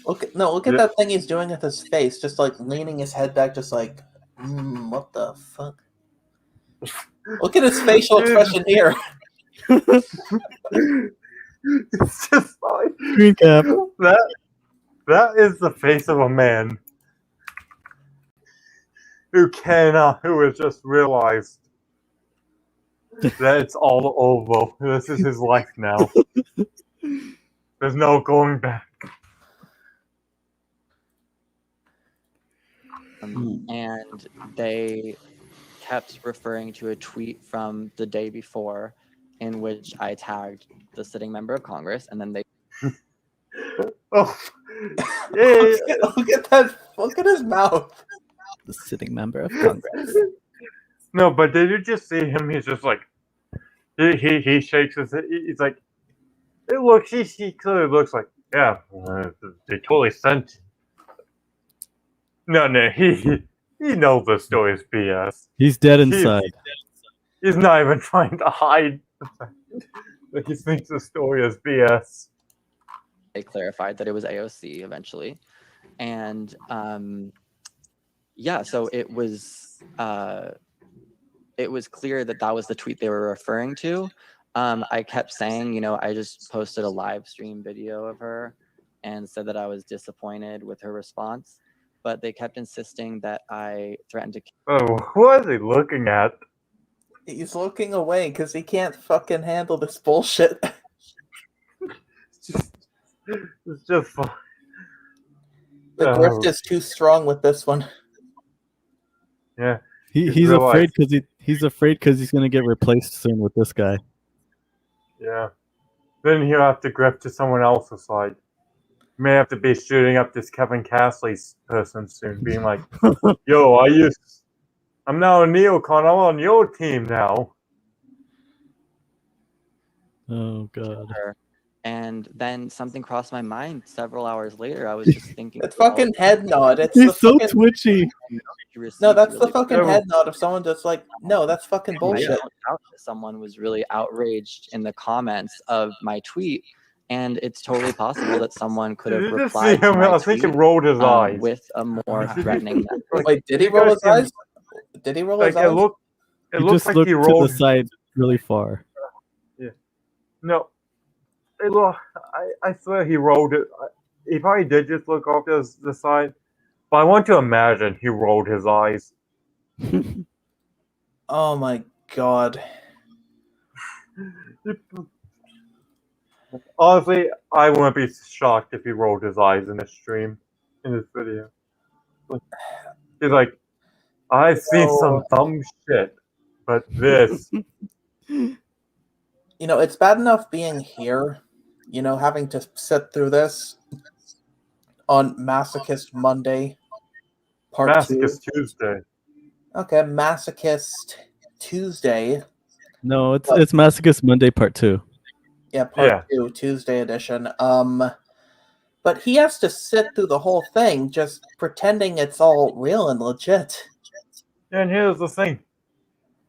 Look at that thing he's doing with his face, just like leaning his head back, just like, what the fuck? Look at his facial expression here. It's just like Green cap. that is the face of a man who has just realized that it's all over. This is his life now. There's no going back. And they kept referring to a tweet from the day before in which I tagged the sitting member of Congress, and then they Oh, yeah. Look at that. Look at his mouth. The sitting member of Congress. No, but did you just see him? He's just like he shakes his head. He's like, it looks. He clearly looks like, yeah. They totally sent. No, he knows the story is BS. He's dead inside. He's not even trying to hide the fact that he thinks the story is BS. they clarified that it was AOC eventually, and yeah, so it was clear that that was the tweet they were referring to. I kept saying, you know, I just posted a live stream video of her and said that I was disappointed with her response, but they kept insisting that I threatened to. Oh, what is he looking at? He's looking away because he can't fucking handle this bullshit. It's just fun. The grift is too strong with this one. Yeah. He's afraid because he's afraid because he's gonna get replaced soon with this guy. Yeah. Then he'll have to grift to someone else's side. May have to be shooting up this Kevin Castley's person soon, being like, "Yo, I'm now a neocon. I'm on your team now." Oh god. And then something crossed my mind several hours later. I was just thinking, It's fucking head nod. It's He's the so fucking, twitchy. no, that's the fucking head nod of someone that's like, no, that's fucking bullshit. Someone was really outraged in the comments of my tweet, and it's totally possible that someone could have Did you just see replied to him? my I think he tweet rolled his eyes. with a more threatening message. Wait, did he roll his eyes? Did he roll his eyes? It He looks just like looked he to rolled. the side really far. No, I swear he rolled it. He probably did just look off to the side, but I want to imagine he rolled his eyes. Oh my god. Honestly, I wouldn't be shocked if he rolled his eyes in this stream, in this video. He's like, I've seen some dumb shit, but this. You know, it's bad enough being here, you know, having to sit through this on Masochist Monday, part Masochist 2. Tuesday. Okay, Masochist Tuesday. No, it's Masochist Monday Part 2. Yeah, part 2, Tuesday edition. But he has to sit through the whole thing just pretending it's all real and legit. And here's the thing.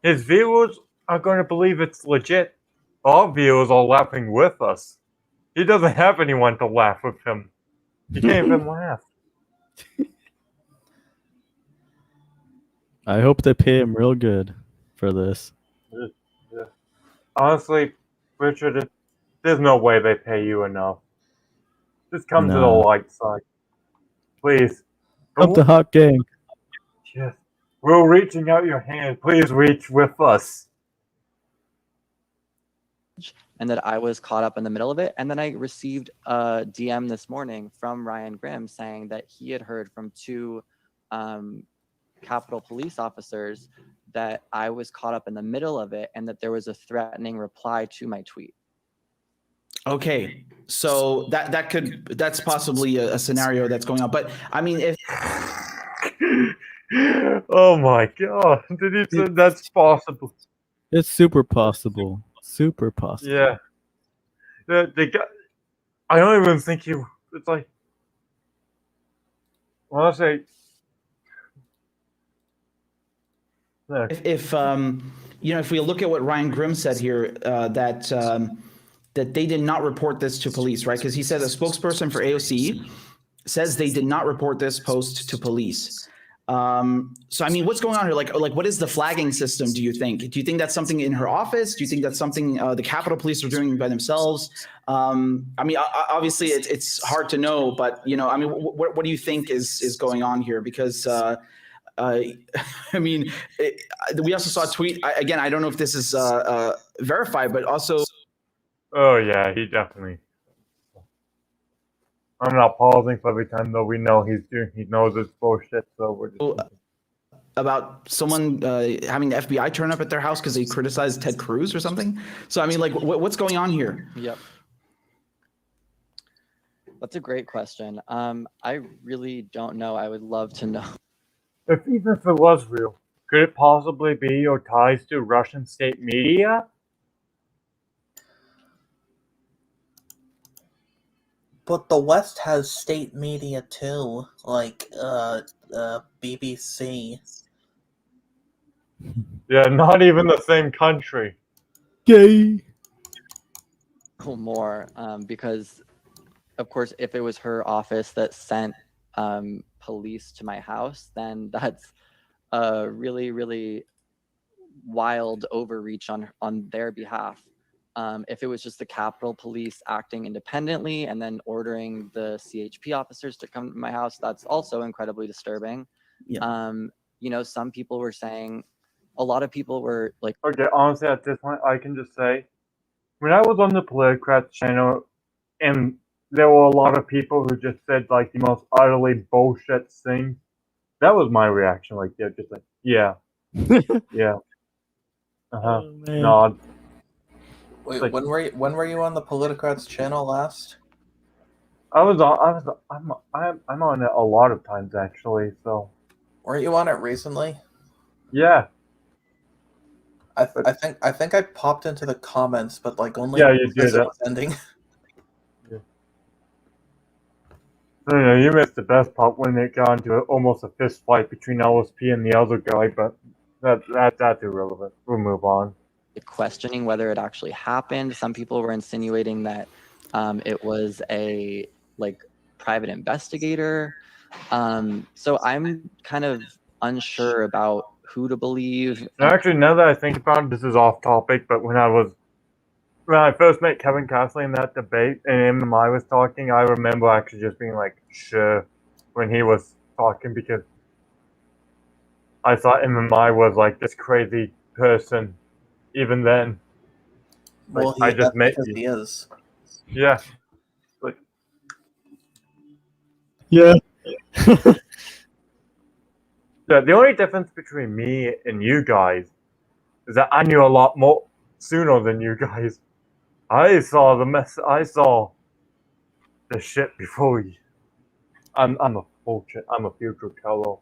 His viewers are going to believe it's legit. Our viewers are laughing with us. He doesn't have anyone to laugh with him. He can't even laugh. I hope they pay him real good for this. Yeah. Honestly, Richard, there's no way they pay you enough. Just come to the light side. Please. Come to Hot Gang. Yes. We're reaching out your hand. Please reach with us. and that I was caught up in the middle of it. And then I received a DM this morning from Ryan Grimm saying that he had heard from two Capitol Police officers that I was caught up in the middle of it and that there was a threatening reply to my tweet. Okay, so that's possibly a scenario that's going on. But I mean, if oh my god, did he say that's possible? It's super possible. Super possible. Yeah. The guy, I don't even think he. It's like, well, I say, yeah. if we look at what Ryan Grimm said here, that they did not report this to police, right? Because he said a spokesperson for AOC says they did not report this post to police. So I mean, what's going on here? Like what is the flagging system? Do you think? Do you think that's something in her office? Do you think that's something the Capitol Police are doing by themselves? I mean, obviously it's hard to know, but I mean, what do you think is going on here? Because I mean, we also saw a tweet. Again, I don't know if this is verified, but also. Oh yeah, he definitely. I'm not pausing for every time though. We know he knows it's bullshit, so we're just about someone having the FBI turn up at their house because they criticized Ted Cruz or something. So I mean, like, what's going on here? Yep. That's a great question. I really don't know. I would love to know. Even if it was real, could it possibly be your ties to Russian state media? But the West has state media too, like BBC. Yeah, not even the same country. Gay. More, because, of course, if it was her office that sent police to my house, then that's a really, really wild overreach on their behalf. If it was just the Capitol Police acting independently and then ordering the CHP officers to come to my house, that's also incredibly disturbing. Yeah. Some people were saying, a lot of people were like, okay, honestly, at this point, I can just say, when I was on the Politicrats channel, and there were a lot of people who just said like the most utterly bullshit things, that was my reaction. Like they're just like, yeah, yeah, Oh, man. nod. Wait, like- when were you on the Politicrats channel last? I'm on it a lot of times actually. So Weren't you on it recently? yeah, I think I popped into the comments, but like only yeah, you because did it it. was ending. You missed the best part when it got into almost a fist fight between LSP and the other guy, but that's irrelevant. We'll move on. questioning whether it actually happened. Some people were insinuating that it was a private investigator. So I'm kind of unsure about who to believe. Actually, now that I think about it, this is off topic, but when I first met Kevin Castley in that debate and MMI was talking, I remember actually just being like, sure, when he was talking, because I thought MMI was like this crazy person even then. Like, Well, I just met because you. he is. Yeah. Like, Yeah. yeah, the only difference between me and you guys is that I knew a lot more sooner than you guys. I saw the shit before you. I'm a future fellow.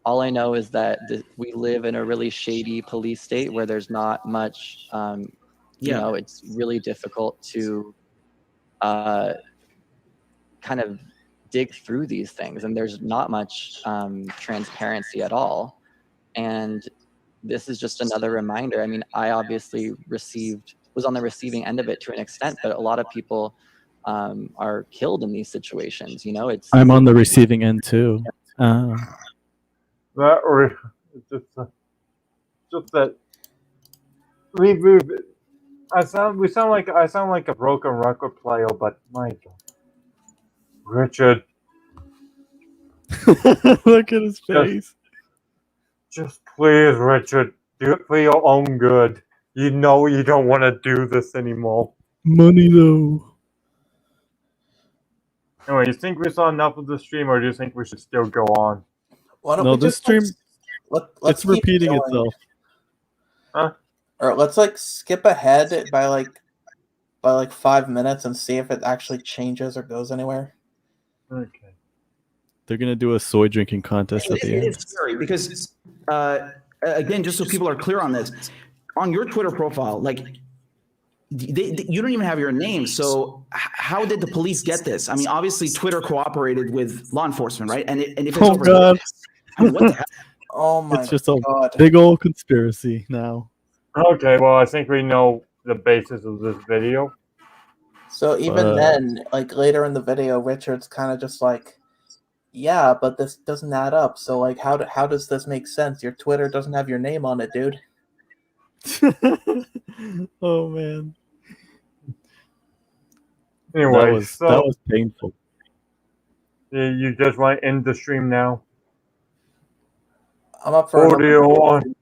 All I know is that we live in a really shady police state where there's not much, it's really difficult to kind of dig through these things, and there's not much transparency at all. And this is just another reminder. I mean, I obviously was on the receiving end of it to an extent, but a lot of people are killed in these situations. I'm on the receiving end too. That or it's just that we sound like a broken record player, but my God, Richard, Look at his face. just please, Richard, Do it for your own good. You know you don't want to do this anymore. Money though. Anyway, you think we saw enough of the stream, or do you think we should still go on? Why don't No, we this just, like, stream, let's it's keep repeating going. itself. Huh? Or let's like skip ahead by like 5 minutes and see if it actually changes or goes anywhere. Okay. They're gonna do a soy drinking contest at the It end. is scary because, again, just so people are clear on this, on your Twitter profile, like you don't even have your name. So how did the police get this? I mean, obviously Twitter cooperated with law enforcement, right? And if it's Oh over, God, I mean, what the hell? Oh my it's just a god. big old conspiracy now. Okay, well, I think we know the basis of this video. So even then, like later in the video, Richard's kind of just like, yeah, but this doesn't add up. So like, how does this make sense? Your Twitter doesn't have your name on it, dude. Oh man, Anyway, that was painful. you just want to end the stream now? I'm up for Or do you want?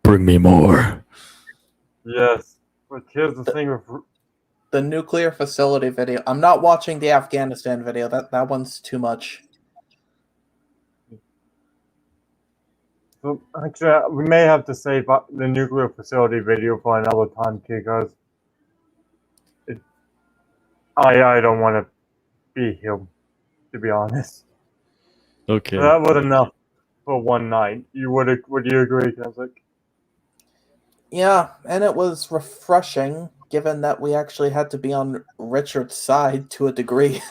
Bring me more. Yes, but here's the thing with the nuclear facility video. I'm not watching the Afghanistan video. That one's too much. So actually, we may have to save the nuclear facility video for another time because I don't want to be here, to be honest. Okay. So that was enough for one night. Would you agree, Keswick? Yeah, and it was refreshing, given that we actually had to be on Richard's side to a degree.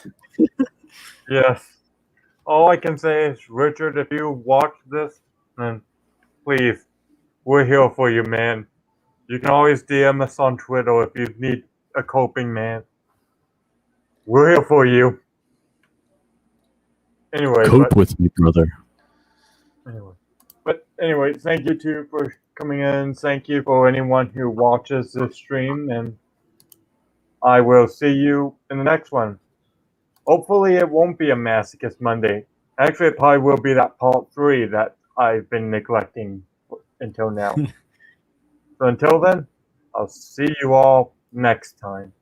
Yes. All I can say is, Richard, if you watch this, then please, we're here for you, man. You can always DM us on Twitter if you need a coping, man. We're here for you. Anyway, Cope with me, brother. Anyway, thank you too for coming in. Thank you for anyone who watches this stream, and I will see you in the next one. Hopefully it won't be a Masochist Monday. Actually, it probably will be that part 3 that I've been neglecting until now. So until then, I'll see you all next time.